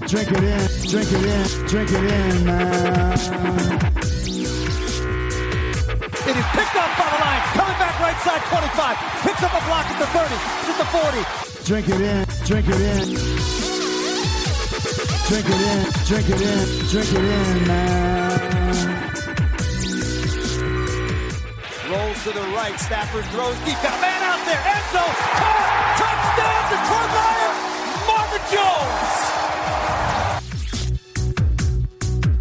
Drink it in, drink it in, drink it in, man. It is picked up by the Lions. Coming back right side, 25. Picks up a block at the 30. It's at the 40. Drink it in, drink it in. Drink it in, drink it in, drink it in, man. Rolls to the right. Stafford throws deep. Got a man out there. Enzo. Caught. Touchdown, Detroit Lions. Marvin Jones.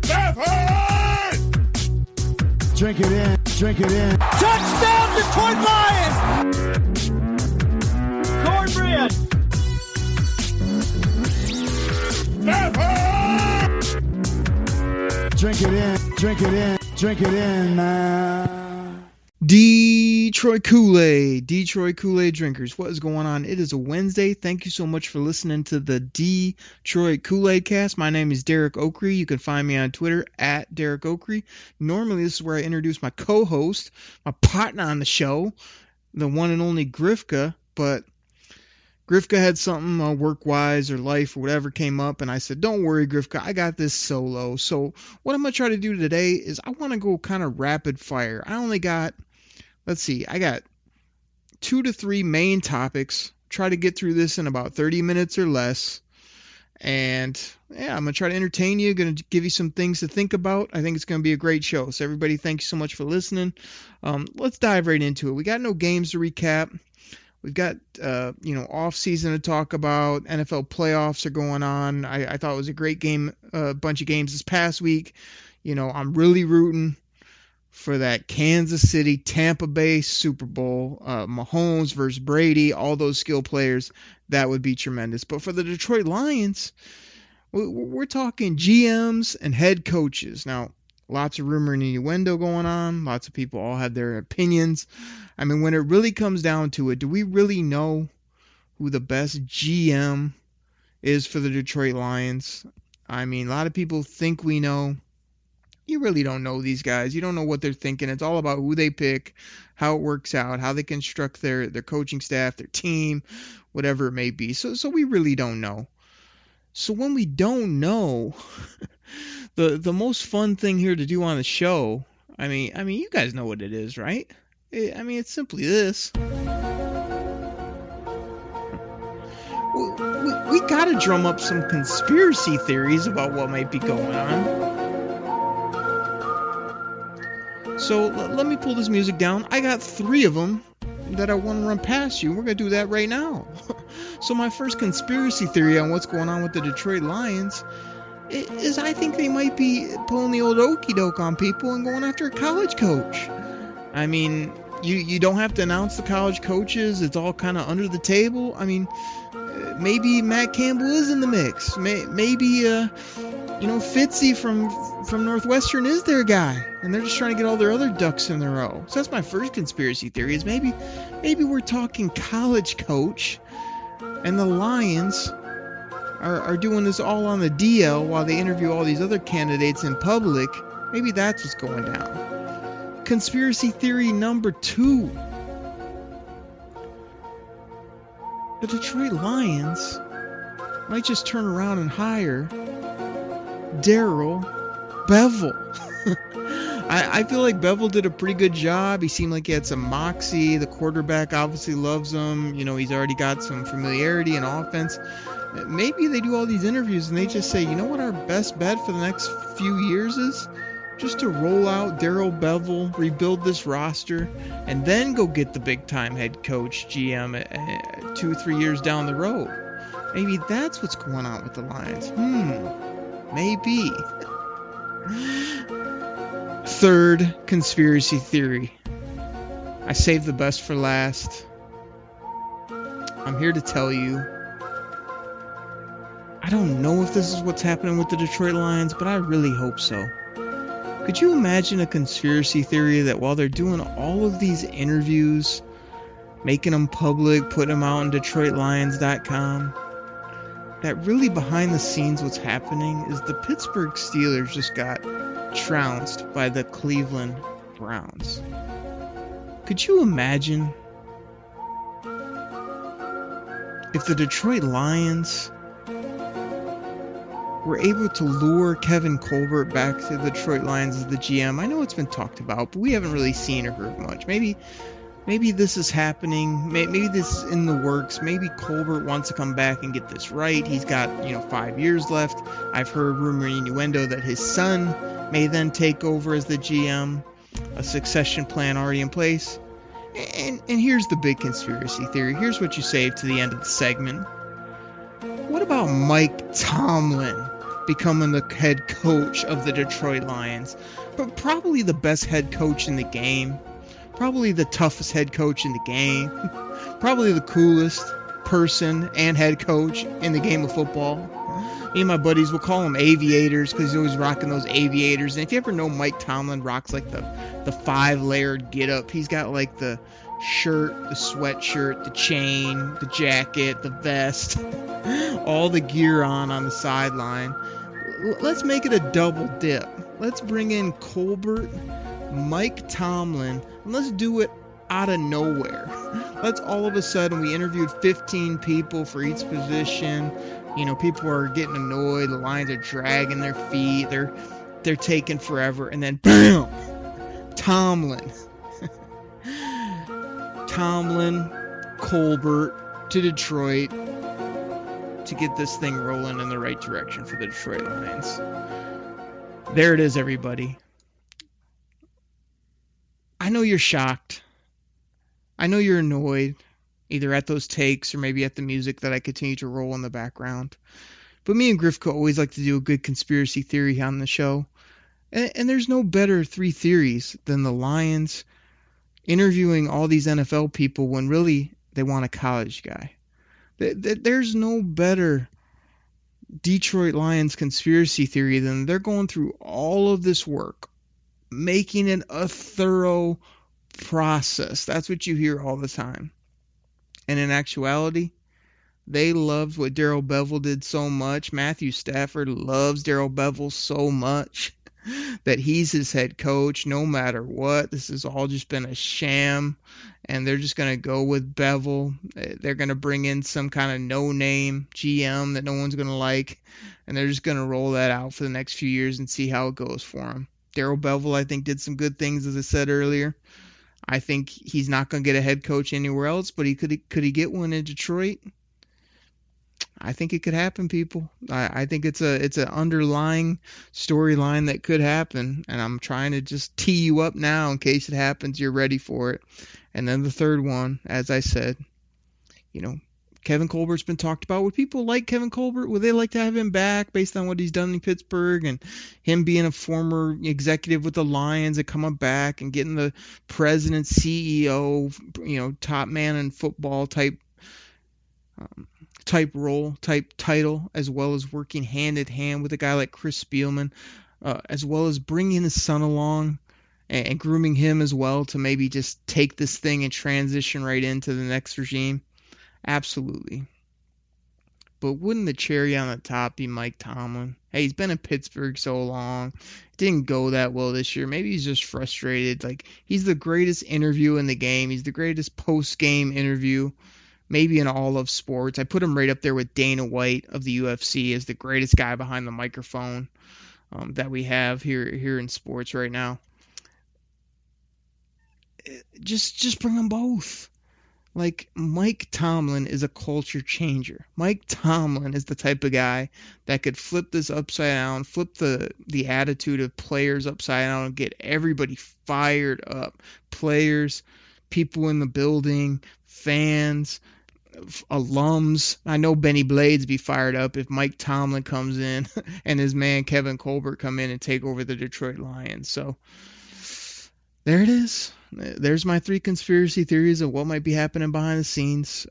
Stafford! Drink it in, drink it in. Touchdown, Detroit Lions! Cornbread. Drink it in, drink it in, drink it in, man. Detroit Koolaid drinkers, what is going on? It is a Wednesday. Thank you so much for listening to the Detroit Koolaid Cast. My name is Derek Oakrey. You can find me on Twitter at Derek Oakrey. Normally, this is where I introduce my co-host, my partner on the show, the one and only Grifka, but Grifka had something work-wise or life or whatever came up, and I said, don't worry, Grifka, I got this solo. So what I'm going to try to do today is I want to go kind of rapid fire. I only got, I got 2 to 3 main topics. Try to get through this in about 30 minutes or less. And yeah, I'm going to try to entertain you, going to give you some things to think about. I think it's going to be a great show. So everybody, thank you so much for listening. Let's dive right into it. We got no games to recap. We've got, off season to talk about. NFL playoffs are going on. I thought it was a great game, bunch of games this past week. I'm really rooting for that Kansas City, Tampa Bay Super Bowl, Mahomes versus Brady, all those skill players. That would be tremendous. But for the Detroit Lions, we're talking GMs and head coaches. Now, lots of rumor and innuendo going on. Lots of people all have their opinions. I mean, when it really comes down to it, do we really know who the best GM is for the Detroit Lions? I mean, a lot of people think we know. You really don't know these guys. You don't know what they're thinking. It's all about who they pick, how it works out, how they construct their coaching staff, their team, whatever it may be. So we really don't know. So when we don't know, the most fun thing here to do on the show, I mean, you guys know what it is, right? It's simply this. We got to drum up some conspiracy theories about what might be going on. So let me pull this music down. I got 3 of them that I want to run past you. We're going to do that right now. So my first conspiracy theory on what's going on with the Detroit Lions is I think they might be pulling the old okey doke on people and going after a college coach. I mean, you don't have to announce the college coaches. It's all kind of under the table. I mean, maybe Matt Campbell is in the mix. Maybe Fitzy from Northwestern is their guy, and they're just trying to get all their other ducks in a row. So that's my first conspiracy theory, is maybe we're talking college coach, and the Lions are doing this all on the DL while they interview all these other candidates in public. Maybe that's what's going down. Conspiracy theory number 2. The Detroit Lions might just turn around and hire Darrell Bevell. I feel like Bevell did a pretty good job. He seemed like he had some moxie. The quarterback obviously loves him. He's already got some familiarity in offense. Maybe they do all these interviews and they just say, you know what our best bet for the next few years is? Just to roll out Darrell Bevell, rebuild this roster, and then go get the big-time head coach, GM, 2-3 years down the road. Maybe that's what's going on with the Lions. Maybe. Third conspiracy theory. I saved the best for last. I'm here to tell you, I don't know if this is what's happening with the Detroit Lions, but I really hope so. Could you imagine a conspiracy theory that while they're doing all of these interviews, making them public, putting them out on DetroitLions.com, that really behind the scenes what's happening is the Pittsburgh Steelers just got trounced by the Cleveland Browns. Could you imagine if the Detroit Lions were able to lure Kevin Colbert back to the Detroit Lions as the GM. I know it's been talked about, but we haven't really seen or heard much. Maybe this is happening. Maybe this is in the works. Maybe Colbert wants to come back and get this right. He's got 5 years left. I've heard rumor and innuendo that his son may then take over as the GM. A succession plan already in place. And here's the big conspiracy theory. Here's what you saved to the end of the segment. What about Mike Tomlin becoming the head coach of the Detroit Lions? But probably the best head coach in the game. Probably the toughest head coach in the game. Probably the coolest person and head coach in the game of football. Me and my buddies will call him aviators because he's always rocking those aviators. And if you ever know Mike Tomlin rocks like the 5-layered get-up. He's got like the shirt, the sweatshirt, the chain, the jacket, the vest, all the gear on the sideline. Let's make it a double dip. Let's bring in Colbert, Mike Tomlin, and let's do it out of nowhere. Let's all of a sudden, we interviewed 15 people for each position. People are getting annoyed. The Lions are dragging their feet. They're taking forever. And then, bam! Tomlin, Colbert to Detroit to get this thing rolling in the right direction for the Detroit Lions. There it is, everybody. I know you're shocked. I know you're annoyed, either at those takes or maybe at the music that I continue to roll in the background. But me and Grifko always like to do a good conspiracy theory on the show. And there's no better 3 theories than the Lions interviewing all these NFL people when really they want a college guy. There's no better Detroit Lions conspiracy theory than they're going through all of this work, making it a thorough process. That's what you hear all the time. And in actuality, they loved what Darrell Bevell did so much. Matthew Stafford loves Darrell Bevell so much that he's his head coach no matter what. This has all just been a sham, and they're just going to go with Bevell. They're going to bring in some kind of no-name GM that no one's going to like, and they're just going to roll that out for the next few years and see how it goes for him. Darrell Bevell, I think, did some good things, as I said earlier. I think he's not going to get a head coach anywhere else, but could he get one in Detroit? I think it could happen, people. I think it's an underlying storyline that could happen, and I'm trying to just tee you up now in case it happens. You're ready for it. And then the third one, as I said, Kevin Colbert's been talked about. Would people like Kevin Colbert? Would they like to have him back based on what he's done in Pittsburgh and him being a former executive with the Lions and coming back and getting the president, CEO, top man in football type role, type title, as well as working hand in hand with a guy like Chris Spielman, as well as bringing his son along and grooming him as well to maybe just take this thing and transition right into the next regime? Absolutely. But wouldn't the cherry on the top be Mike Tomlin? Hey, he's been in Pittsburgh so long. It didn't go that well this year. Maybe he's just frustrated. Like, he's the greatest interview in the game. He's the greatest post-game interview, maybe in all of sports. I put him right up there with Dana White of the UFC as the greatest guy behind the microphone that we have here in sports right now. Just bring them both. Like, Mike Tomlin is a culture changer. Mike Tomlin is the type of guy that could flip this upside down, flip the attitude of players upside down and get everybody fired up. Players, people in the building, fans, alums. I know Benny Blades be fired up if Mike Tomlin comes in and his man Kevin Colbert come in and take over the Detroit Lions. So there it is. There's my 3 conspiracy theories of what might be happening behind the scenes.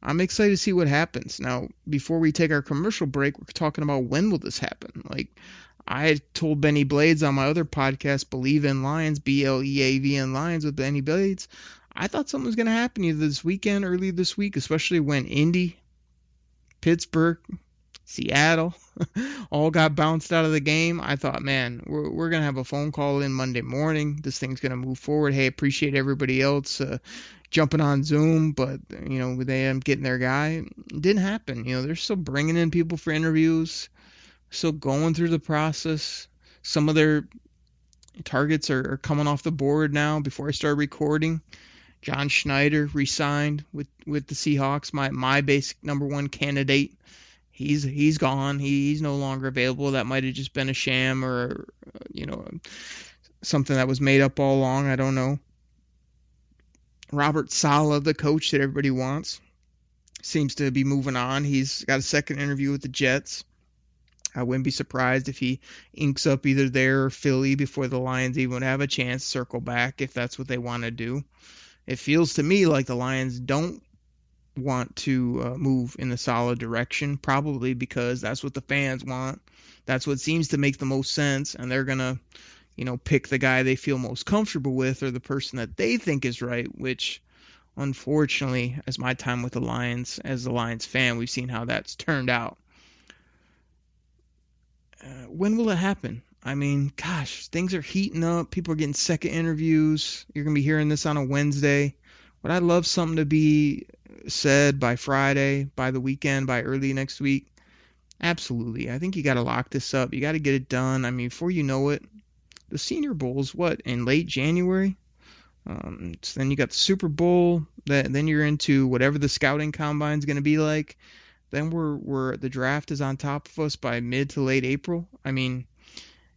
I'm excited to see what happens. Now, before we take our commercial break, we're talking about when will this happen. Like, I told Benny Blades on my other podcast, Believe in Lions, BLEAVN Lions with Benny Blades. I thought something was going to happen either this weekend, early this week, especially when Indy, Pittsburgh, Seattle all got bounced out of the game. I thought, man, we're going to have a phone call in Monday morning. This thing's going to move forward. Hey, appreciate everybody else, jumping on Zoom, but they end up getting their guy. It didn't happen. They're still bringing in people for interviews, still going through the process. Some of their targets are coming off the board now. Before I start recording, John Schneider re-signed with the Seahawks, my basic number one candidate. He's gone. He's no longer available. That might have just been a sham or something that was made up all along. I don't know. Robert Saleh, the coach that everybody wants, seems to be moving on. He's got a second interview with the Jets. I wouldn't be surprised if he inks up either there or Philly before the Lions even have a chance to circle back, if that's what they want to do. It feels to me like the Lions don't want to move in the solid direction, probably because that's what the fans want. That's what seems to make the most sense, and they're going to pick the guy they feel most comfortable with or the person that they think is right, which unfortunately, as my time with the Lions, as a Lions fan, we've seen how that's turned out. When will it happen? I mean, gosh, things are heating up. People are getting second interviews. You're going to be hearing this on a Wednesday. Would I love something to be said by Friday, by the weekend, by early next week? Absolutely. I think you got to lock this up. You got to get it done. I mean, before you know it, the Senior Bowl's in late January? So then you got the Super Bowl. Then you're into whatever the scouting combine's going to be like. Then the draft is on top of us by mid to late April. I mean,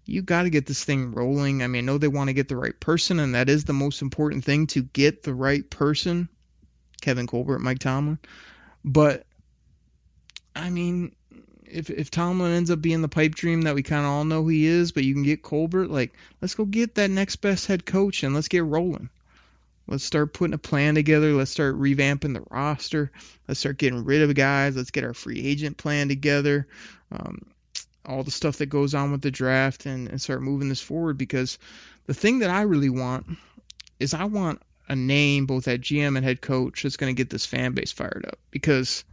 you got to get this thing rolling. I mean, I know they want to get the right person, and that is the most important thing, to get the right person. Kevin Colbert, Mike Tomlin. But, I mean, if Tomlin ends up being the pipe dream that we kind of all know he is, but you can get Colbert, let's go get that next best head coach and let's get rolling. Let's start putting a plan together. Let's start revamping the roster. Let's start getting rid of guys. Let's get our free agent plan together. All the stuff that goes on with the draft and start moving this forward, because the thing that I really want is I want a name both at GM and head coach that's going to get this fan base fired up, because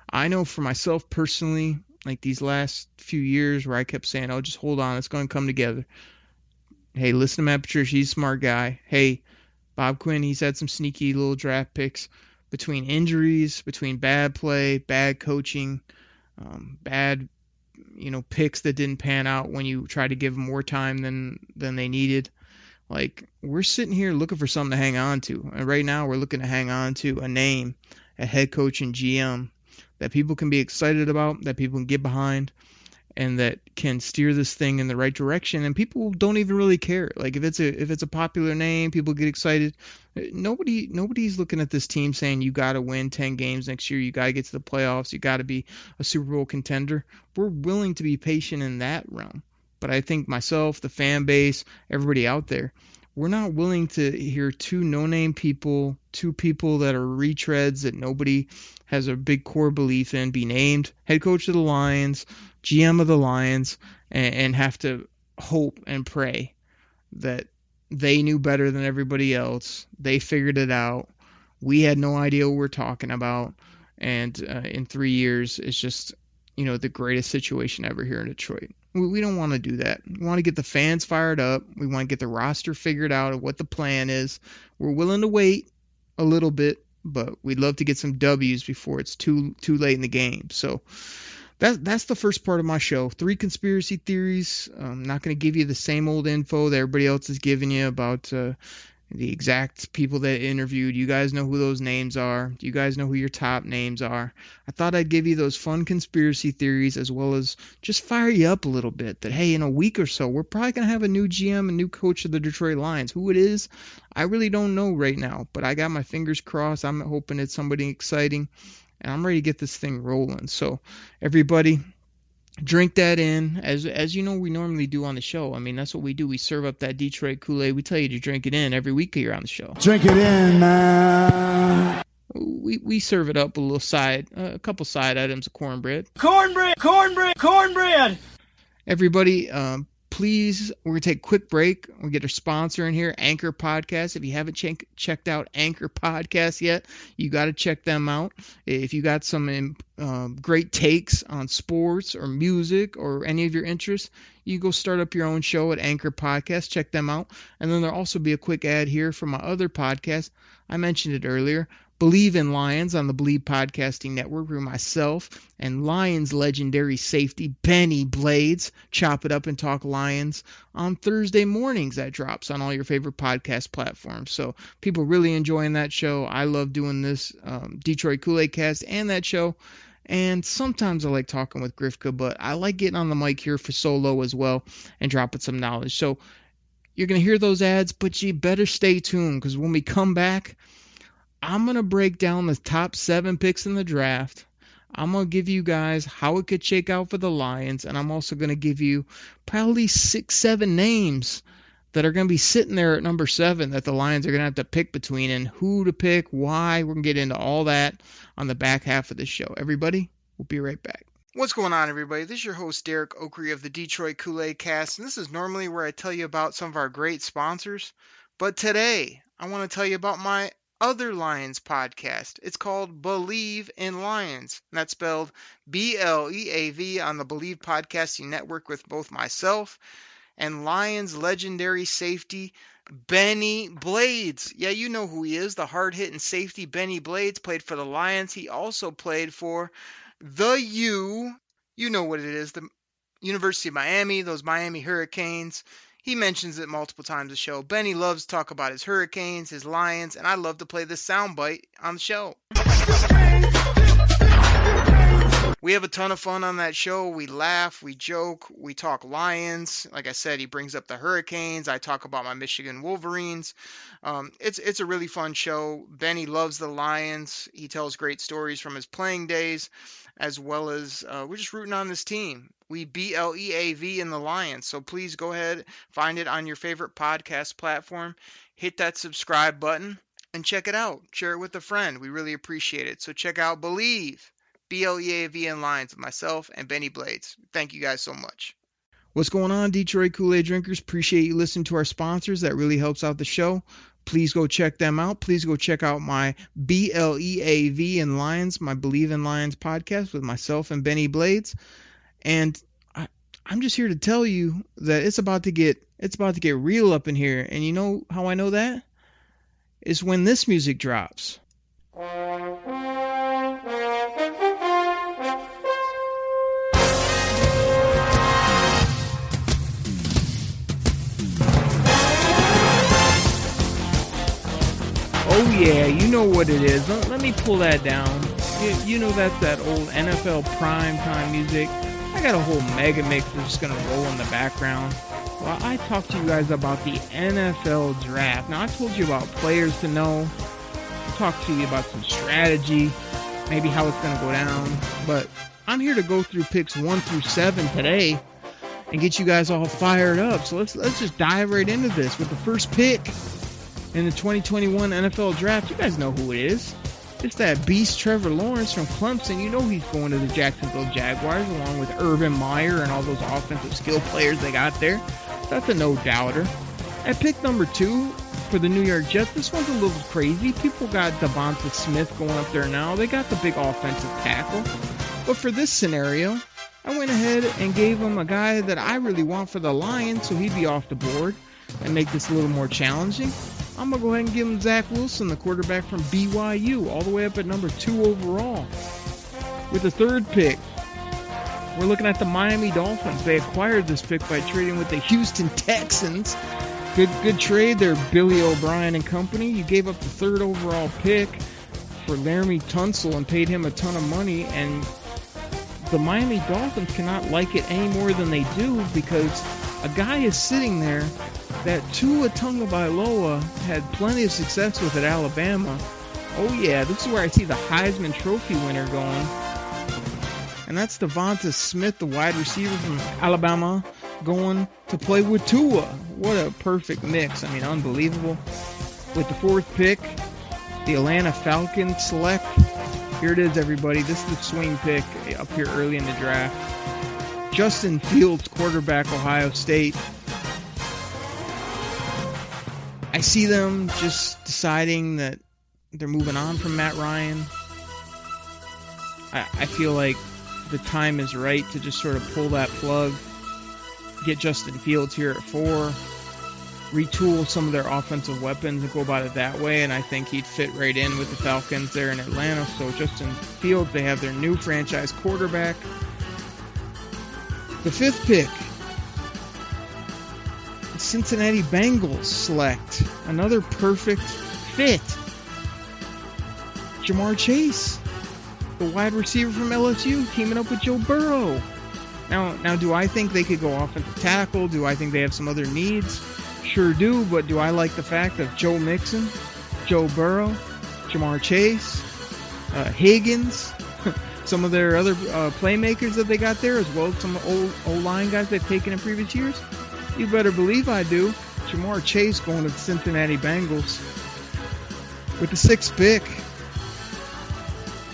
I know for myself personally, like these last few years where I kept saying, oh, just hold on, it's going to come together. Hey, listen to Matt Patricia, he's a smart guy. Hey, Bob Quinn, he's had some sneaky little draft picks. Between injuries, between bad play, bad coaching, bad picks that didn't pan out when you tried to give them more time than they needed. We're sitting here looking for something to hang on to. And right now we're looking to hang on to a name, a head coach and GM that people can be excited about, that people can get behind, and that can steer this thing in the right direction. And people don't even really care. If it's a popular name, people get excited. Nobody's looking at this team saying you got to win 10 games next year, you got to get to the playoffs, you got to be a Super Bowl contender. We're willing to be patient in that realm. But I think myself, the fan base, everybody out there, we're not willing to hear two no-name people, two people that are retreads that nobody has a big core belief in, be named head coach of the Lions, GM of the Lions, and have to hope and pray that they knew better than everybody else. They figured it out. We had no idea what we're talking about. And in 3 years, it's just, the greatest situation ever here in Detroit. We don't want to do that. We want to get the fans fired up. We want to get the roster figured out of what the plan is. We're willing to wait a little bit, but we'd love to get some W's before it's too late in the game. So that's the first part of my show. 3 conspiracy theories. I'm not going to give you the same old info that everybody else is giving you about the exact people that interviewed. You guys know who those names are. You guys know who your top names are. I thought I'd give you those fun conspiracy theories, as well as just fire you up a little bit that, hey, in a week or so, we're probably going to have a new GM, a new coach of the Detroit Lions. Who it is, I really don't know right now, but I got my fingers crossed. I'm hoping it's somebody exciting, and I'm ready to get this thing rolling. So everybody, drink that in, as you know we normally do on the show. I mean, that's what we do. We serve up that Detroit Kool-Aid. We tell you to drink it in every week you're on the show. Drink it in, man. We serve it up a couple side items of cornbread. Cornbread. Everybody, Please, we're going to take a quick break. We'll get our sponsor in here, Anchor Podcast. If you haven't checked out Anchor Podcast yet, you got to check them out. If you got some great takes on sports or music or any of your interests, you go start up your own show at Anchor Podcast. Check them out. And then there'll also be a quick ad here for my other podcast. I mentioned it earlier. Believe in Lions on the Believe Podcasting Network, where myself and Lions legendary safety Benny Blades chop it up and talk Lions on Thursday mornings. That drops on all your favorite podcast platforms. So people really enjoying that show. I love doing this Detroit Koolaid Cast and that show. And sometimes I like talking with Grifka, but I like getting on the mic here for solo as well and dropping some knowledge. So you're going to hear those ads, but you better stay tuned, because when we come back, I'm going to break down the top 7 picks in the draft. I'm going to give you guys how it could shake out for the Lions, and I'm also going to give you probably 6-7 names that are going to be sitting there at number 7 that the Lions are going to have to pick between, and who to pick, why. We're going to get into all that on the back half of the show. Everybody, we'll be right back. What's going on, everybody? This is your host, Derek Oakrey of the Detroit Koolaid Cast, and this is normally where I tell you about some of our great sponsors, but today I want to tell you about my other Lions podcast. It's called Believe in Lions, and that's spelled BLEAV on the Believe Podcasting Network, with both myself and Lions legendary safety Benny Blades. Yeah, you know who he is, the hard-hitting safety Benny Blades. Played for the Lions. He also played for the U. You know what it is, the University of Miami, those Miami Hurricanes. He mentions it multiple times on the show. Benny loves to talk about his Hurricanes, his Lions, and I love to play this soundbite on the show. We have a ton of fun on that show. We laugh, we joke, we talk Lions. Like I said, he brings up the Hurricanes. I talk about my Michigan Wolverines. It's a really fun show. Benny loves the Lions. He tells great stories from his playing days, as well as we're just rooting on this team. We BLEAV in the Lions. So please go ahead, find it on your favorite podcast platform. Hit that subscribe button and check it out. Share it with a friend. We really appreciate it. So check out Believe, BLEAV in Lions, with myself and Benny Blades. Thank you guys so much. What's going on, Detroit Kool-Aid drinkers? Appreciate you listening to our sponsors. That really helps out the show. Please go check them out. Please go check out my BLEAV in Lions, my Believe in Lions podcast with myself and Benny Blades. And I'm just here to tell you that it's about to get real up in here. And you know how I know that? It's when this music drops. Oh yeah, you know what it is. Let me pull that down. You know that's that old NFL primetime music. I got a whole mega mix that's just going to roll in the background while I talk to you guys about the NFL draft. Now, I told you about players to know. I talked to you about some strategy, maybe how it's going to go down. But I'm here to go through picks 1 through 7 today and get you guys all fired up. So let's just dive right into this with the first pick in the 2021 NFL draft. You guys know who it is. It's that beast Trevor Lawrence from Clemson. You know he's going to the Jacksonville Jaguars along with Urban Meyer and all those offensive skill players they got there. That's a no-doubter. At pick number 2 for the New York Jets, this one's a little crazy. People got Devonta Smith going up there now. They got the big offensive tackle. But for this scenario, I went ahead and gave him a guy that I really want for the Lions, so he'd be off the board and make this a little more challenging. I'm going to go ahead and give him Zach Wilson, the quarterback from BYU, all the way up at number 2 overall. With the third pick, we're looking at the Miami Dolphins. They acquired this pick by trading with the Houston Texans. Good trade there, Billy O'Brien and company. You gave up the 3rd overall pick for Laramie Tunsil and paid him a ton of money, and the Miami Dolphins cannot like it any more than they do, because a guy is sitting there that Tua Tagovailoa had plenty of success with at Alabama. Oh yeah, this is where I see the Heisman Trophy winner going. And that's Devonta Smith, the wide receiver from Alabama, going to play with Tua. What a perfect mix. I mean, unbelievable. With the 4th pick, the Atlanta Falcons select. Here it is, everybody. This is the swing pick up here early in the draft. Justin Fields, quarterback, Ohio State. I see them just deciding that they're moving on from Matt Ryan. I feel like the time is right to just sort of pull that plug, get Justin Fields here at 4, retool some of their offensive weapons and go about it that way, and I think he'd fit right in with the Falcons there in Atlanta. So Justin Fields, they have their new franchise quarterback. The 5th pick, the Cincinnati Bengals select another perfect fit. Jamar Chase, the wide receiver from LSU, teaming up with Joe Burrow. Now, do I think they could go offensive tackle? Do I think they have some other needs? Sure do, but do I like the fact of Joe Mixon, Joe Burrow, Jamar Chase, Higgins, some of their other playmakers that they got there, as well as some O-line guys they've taken in previous years? You better believe I do. Jamar Chase going to the Cincinnati Bengals. With the 6th pick,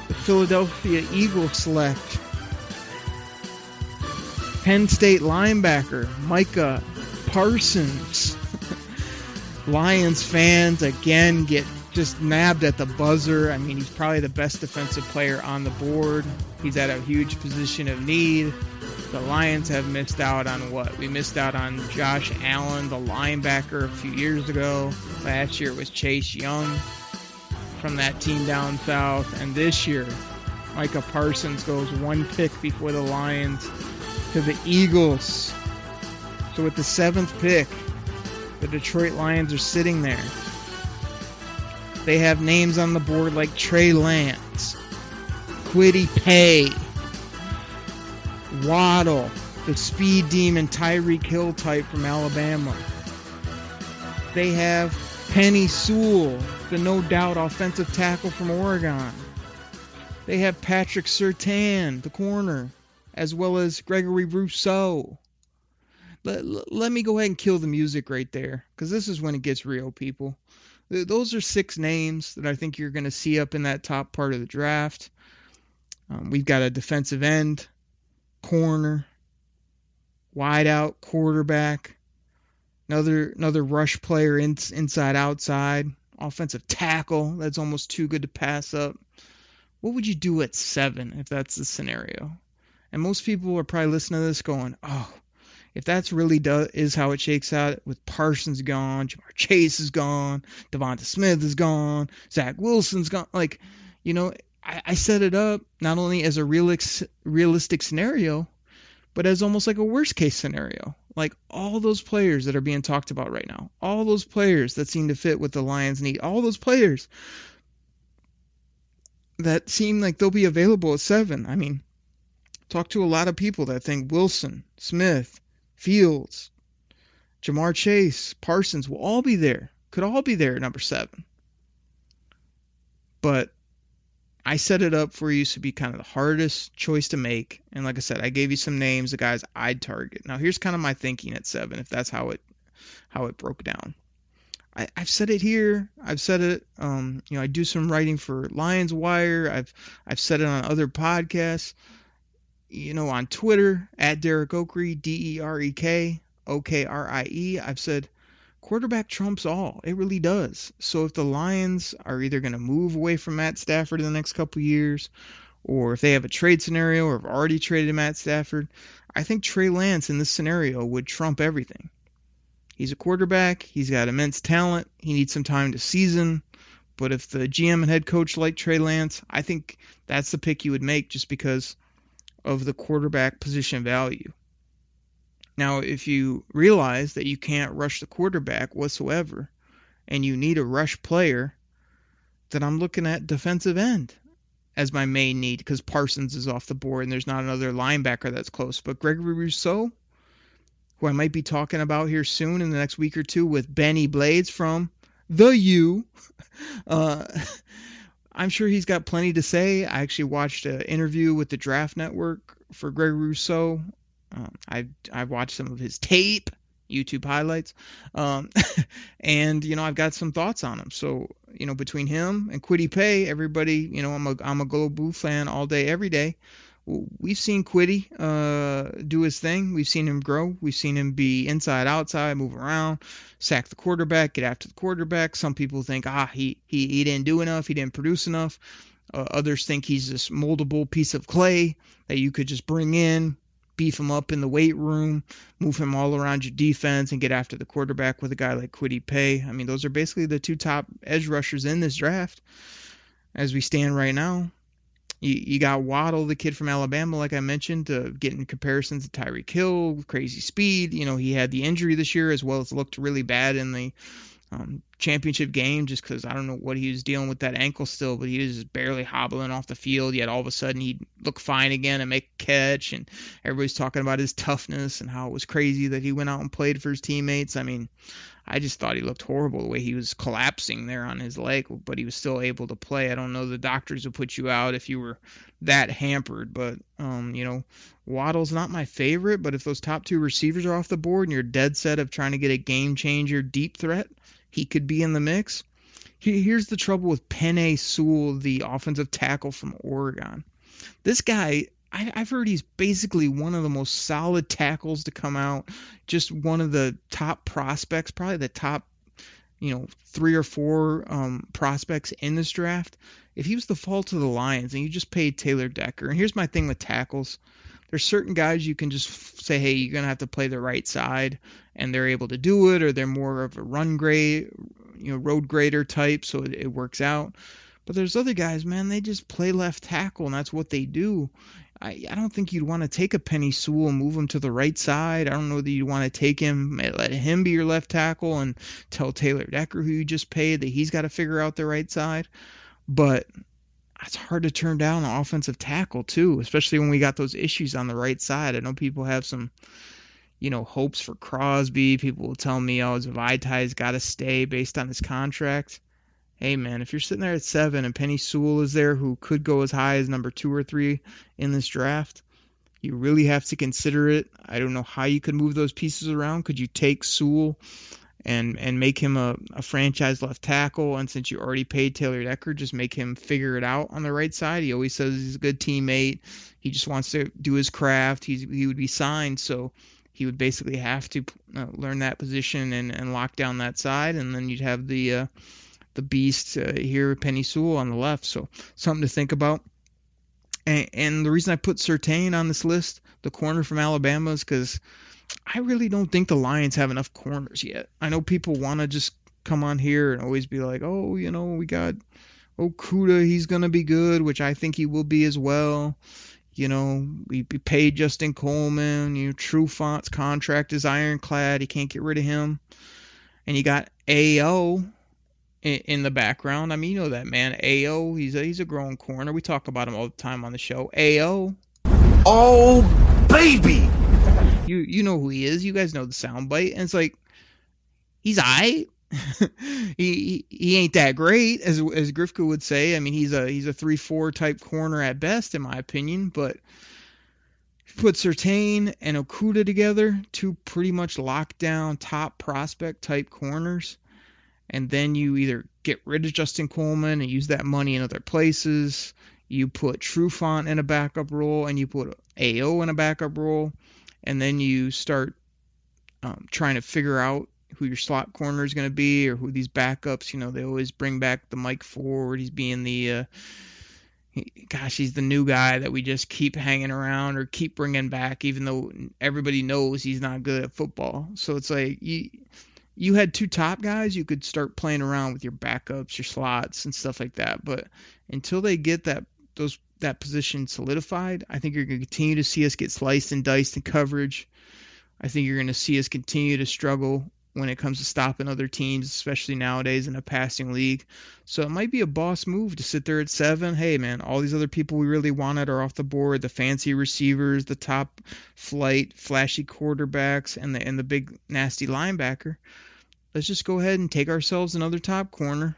the Philadelphia Eagles select Penn State linebacker Micah Parsons. Lions fans again get just nabbed at the buzzer. I mean, he's probably the best defensive player on the board. He's at a huge position of need. The Lions have missed out on what? We missed out on Josh Allen, the linebacker, a few years ago. Last year it was Chase Young from that team down south. And this year, Micah Parsons goes 1 pick before the Lions to the Eagles. So with the 7th pick, the Detroit Lions are sitting there. They have names on the board like Trey Lance, Kwity Paye, Waddle, the speed demon Tyreek Hill type from Alabama. They have Penny Sewell, the no doubt offensive tackle from Oregon. They have Patrick Surtain, the corner, as well as Gregory Rousseau. Let me go ahead and kill the music right there, because this is when it gets real, people. Those are 6 names that I think you're going to see up in that top part of the draft. We've got a defensive end, corner, wideout, quarterback, another rush player inside, outside, offensive tackle that's almost too good to pass up. What would you do at 7 if that's the scenario? And most people are probably listening to this going, oh, if that's really is how it shakes out, with Parsons gone, Jamar Chase is gone, Devonta Smith is gone, Zach Wilson's gone. Like, you know, I set it up not only as a realistic scenario, but as almost like a worst case scenario. Like all those players that are being talked about right now, all those players that seem to fit what the Lions need, all those players that seem like they'll be available at 7. I mean, talk to a lot of people that think Wilson, Smith, Fields, Jamar Chase, Parsons will all be there. Could all be there at number 7. But I set it up for you to be kind of the hardest choice to make. And like I said, I gave you some names of guys I'd target. Now here's kind of my thinking at 7, if that's how it broke down. I've said it here. I've said it. I do some writing for Lions Wire. I've said it on other podcasts. On Twitter, at Derek Okrie, DEREK, OKRIE, I've said quarterback trumps all. It really does. So if the Lions are either going to move away from Matt Stafford in the next couple of years, or if they have a trade scenario or have already traded Matt Stafford, I think Trey Lance in this scenario would trump everything. He's a quarterback. He's got immense talent. He needs some time to season. But if the GM and head coach like Trey Lance, I think that's the pick you would make just because of the quarterback position value. Now, if you realize that you can't rush the quarterback whatsoever and you need a rush player, then I'm looking at defensive end as my main need because Parsons is off the board and there's not another linebacker that's close. But Gregory Rousseau, who I might be talking about here soon in the next week or two with Benny Blades from the U, I'm sure he's got plenty to say. I actually watched an interview with the Draft Network for Gregory Rousseau. I've watched some of his tape, YouTube highlights, and I've got some thoughts on him. So between him and Kwity Paye, everybody, I'm a Go Blue fan all day, every day. we've seen Quiddy do his thing. We've seen him grow. We've seen him be inside, outside, move around, sack the quarterback, get after the quarterback. Some people think, he didn't do enough. He didn't produce enough. Others think he's this moldable piece of clay that you could just bring in, beef him up in the weight room, move him all around your defense, and get after the quarterback with a guy like Kwity Paye. I mean, those are basically the two top edge rushers in this draft as we stand right now. You got Waddle, the kid from Alabama, like I mentioned, getting comparisons to Tyreek Hill, crazy speed. He had the injury this year as well as looked really bad in the championship game just because I don't know what he was dealing with that ankle still, but he was just barely hobbling off the field, yet all of a sudden he'd look fine again and make a catch, and everybody's talking about his toughness and how it was crazy that he went out and played for his teammates. I mean, I just thought he looked horrible the way he was collapsing there on his leg, but he was still able to play. I don't know, the doctors would put you out if you were that hampered, but Waddle's not my favorite, but if those top two receivers are off the board and you're dead set of trying to get a game changer deep threat, he could be in the mix. Here's the trouble with Penei Sewell, the offensive tackle from Oregon. This guy, I've heard he's basically one of the most solid tackles to come out, just one of the top prospects, probably the top 3 or 4 prospects in this draft. If he was the fault of the Lions and you just paid Taylor Decker, and here's my thing with tackles, there's certain guys you can just say, hey, you're going to have to play the right side, and they're able to do it, or they're more of a road grader type, so it works out. But there's other guys, man, they just play left tackle, and that's what they do. I don't think you'd want to take a Penei Sewell and move him to the right side. I don't know that you'd want to take him, let him be your left tackle, and tell Taylor Decker, who you just paid, that he's got to figure out the right side. But it's hard to turn down an offensive tackle too, especially when we got those issues on the right side. I know people have some, hopes for Crosby. People will tell me, Zavitai's got to stay based on his contract. Hey man, if you're sitting there at 7 and Penei Sewell is there, who could go as high as number 2 or 3 in this draft, you really have to consider it. I don't know how you could move those pieces around. Could you take Sewell and make him a franchise left tackle, and since you already paid Taylor Decker, just make him figure it out on the right side? He always says he's a good teammate. He just wants to do his craft. He would be signed, so he would basically have to learn that position and lock down that side, and then you'd have the beast here, Penei Sewell, on the left. So something to think about. And the reason I put Surtain on this list, the corner from Alabama, is because I really don't think the Lions have enough corners yet. I know people want to just come on here and always be like, we got Okudah, he's going to be good, which I think he will be as well. We paid Justin Coleman. Trufont's contract is ironclad. He can't get rid of him. And you got A.O. in the background. I mean, you know that man, A.O., he's a growing corner. We talk about him all the time on the show. A.O. Oh, baby! You know who he is. You guys know the soundbite. And it's like, he's aight. he ain't that great, as Grifka would say. I mean, he's a 3-4 type corner at best, in my opinion. But put Surtain and Okudah together, two pretty much lockdown top prospect type corners, and then you either get rid of Justin Coleman and use that money in other places. You put Trufant in a backup role, and you put A.O. in a backup role, and then you start trying to figure out who your slot corner is going to be, or who these backups. They always bring back the Mike Ford. He's being he's the new guy that we just keep hanging around or keep bringing back, even though everybody knows he's not good at football. So it's like you had 2 top guys, you could start playing around with your backups, your slots, and stuff like that. But until they get that position solidified, I think you're going to continue to see us get sliced and diced in coverage. I think you're going to see us continue to struggle when it comes to stopping other teams, especially nowadays in a passing league. So it might be a boss move to sit there at 7. Hey, man, all these other people we really wanted are off the board, the fancy receivers, the top flight, flashy quarterbacks, and the big, nasty linebacker. Let's just go ahead and take ourselves another top corner.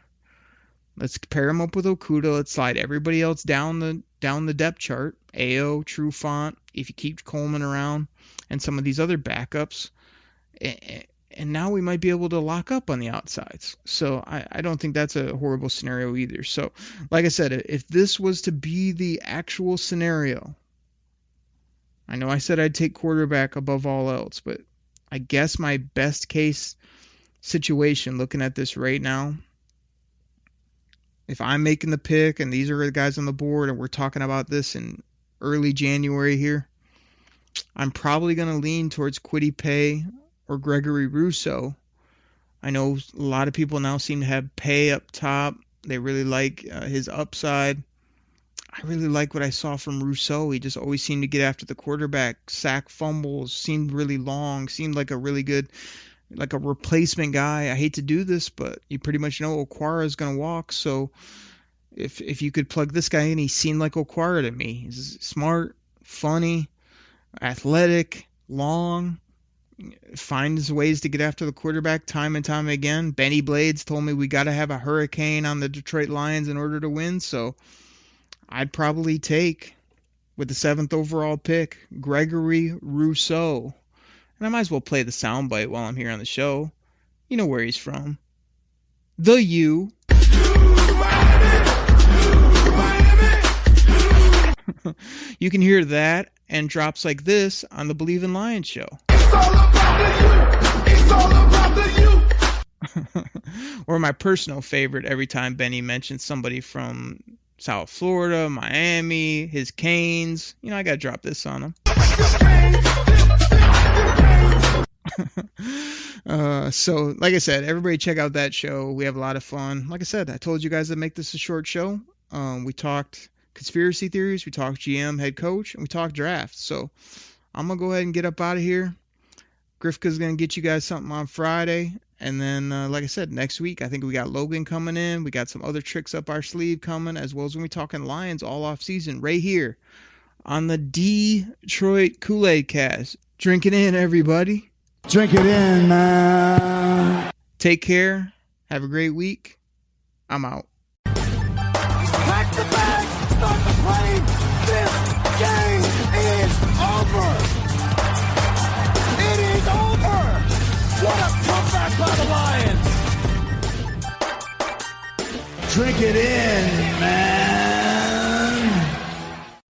Let's pair him up with Okudah. Let's slide everybody else down the depth chart. A.O., Trufant, if you keep Coleman around, and some of these other backups. And now we might be able to lock up on the outsides. So I don't think that's a horrible scenario either. So, like I said, if this was to be the actual scenario, I know I said I'd take quarterback above all else, but I guess my best case situation looking at this right now, if I'm making the pick and these are the guys on the board and we're talking about this in early January here, I'm probably going to lean towards Kwity Paye or Gregory Rousseau. I know a lot of people now seem to have Paye up top. They really like his upside. I really like what I saw from Rousseau. He just always seemed to get after the quarterback, sack fumbles, seemed really long, seemed like a really good, like a replacement guy. I hate to do this, but you pretty much know Okwara is going to walk. So if you could plug this guy in, he seemed like Okwara to me. He's smart, funny, athletic, long, finds ways to get after the quarterback time and time again. Benny Blades told me we got to have a hurricane on the Detroit Lions in order to win. So I'd probably take, with the 7th overall pick, Gregory Rousseau. And I might as well play the soundbite while I'm here on the show. You know where he's from. The U. You can hear that and drops like this on the Believe in Lions show. It's all about the U. It's all about the U. Or my personal favorite every time Benny mentions somebody from South Florida, Miami, his Canes. You know, I got to drop this on him. So, like I said, everybody check out that show. We have a lot of fun. Like I said, I told you guys I'd make this a short show. We talked conspiracy theories, we talked GM, head coach, and we talked draft. So I'm going to go ahead and get up out of here. Grifka's going to get you guys something on Friday. And then, like I said, next week, I think we got Logan coming in. We got some other tricks up our sleeve coming, as well as when we're talking Lions all off season, right here on the Detroit Koolaid Cast. Drink it in, everybody. Drink it in, man. Take care. Have a great week. I'm out. Pack the bag, start the plane. This game is over. It is over. What a comeback by the Lions. Drink it in.